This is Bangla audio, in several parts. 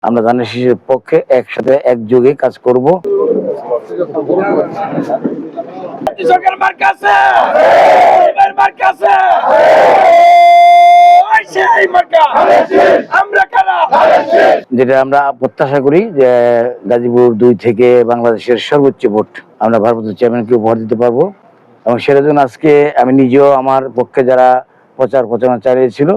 আমরা ধানের শীষের পক্ষে একসাথে একযোগে কাজ করব। যেটা আমরা প্রত্যাশা করি যে গাজীপুর 2 থেকে বাংলাদেশের সর্বোচ্চ ভোট আমরা ভারপ্রাপ্ত চেয়ারম্যানকে উপহার দিতে পারবো। এবং সেটার জন্য আজকে আমি নিজেও আমার পক্ষে যারা প্রচারণা চালিয়েছিল,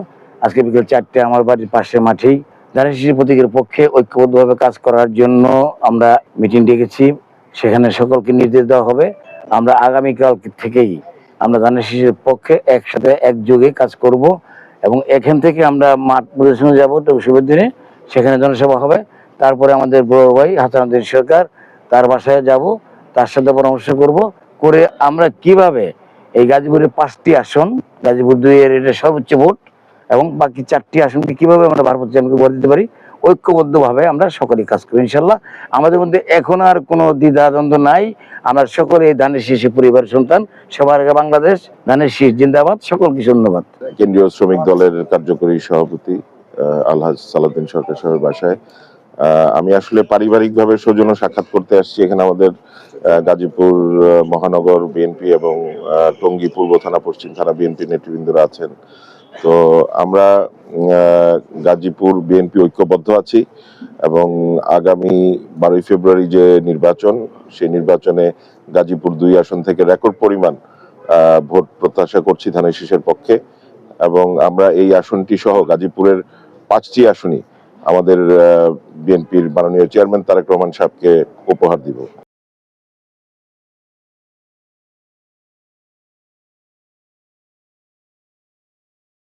আজকে বিকেল 4টে আমার বাড়ির পাশের মাঠেই ধানের শীষের প্রতীকের পক্ষে ঐক্যবদ্ধভাবে কাজ করার জন্য আমরা মিটিং ডেকেছি। সেখানে সকলকে নির্দেশ দেওয়া হবে। আমরা আগামীকাল থেকেই আমরা ধানের শীষের পক্ষে একসাথে একযোগে কাজ করব এবং এখান থেকে আমরা মাঠ প্রদর্শনে যাব শুভের দিনে, সেখানে জনসভা হবে। তারপরে আমাদের বড় ভাই হাসানুদ্দিন সরকার তার বাসায় যাব, তার সাথে পরামর্শ করব করে আমরা কিভাবে এই গাজীপুরের 5টি আসন, গাজীপুর 2 এর এটা সর্বোচ্চ ভোট এবং বাকি 4টি আসনকে কিভাবে আমরা ভারপ্রাপ্ত চেয়ারম্যানকে ভোট দিতে পারি, ঐক্যবদ্ধভাবে আমরা সকলেই কাজ করি ইনশাল্লাহ। আমাদের মধ্যে এখন আর কোনো দ্বিধাদ্বন্দ্ব নাই। আমরা সকলে এই ধানের শীষের পরিবারের সন্তান। সবার আগে বাংলাদেশ, ধানের শীষ জিন্দাবাদ। সকলকে ধন্যবাদ। কেন্দ্রীয় শ্রমিক দলের কার্যকরী সভাপতি আলহাজ সালাউদ্দিন সরকার সাহেবের বাসায় আমি আসলে পারিবারিকভাবে সৌজন্য সাক্ষাৎ করতে আসছি। এখানে আমাদের গাজীপুর মহানগর বিএনপি এবং টঙ্গী পূর্ব থানা পশ্চিম থানা বিএনপি নেতৃবৃন্দরা আছেন। তো আমরা গাজীপুর বিএনপি ঐক্যবদ্ধ আছি এবং আগামী 12ই ফেব্রুয়ারি যে নির্বাচন, সেই নির্বাচনে গাজীপুর 2 আসন থেকে রেকর্ড পরিমাণ ভোট প্রত্যাশা করছি ধানের শীষের পক্ষে। এবং আমরা এই আসনটি সহ গাজীপুরের 5টি আসনই আমাদের বিএনপির মাননীয় চেয়ারম্যান তারেক রহমান সাহেবকে উপহার দিব।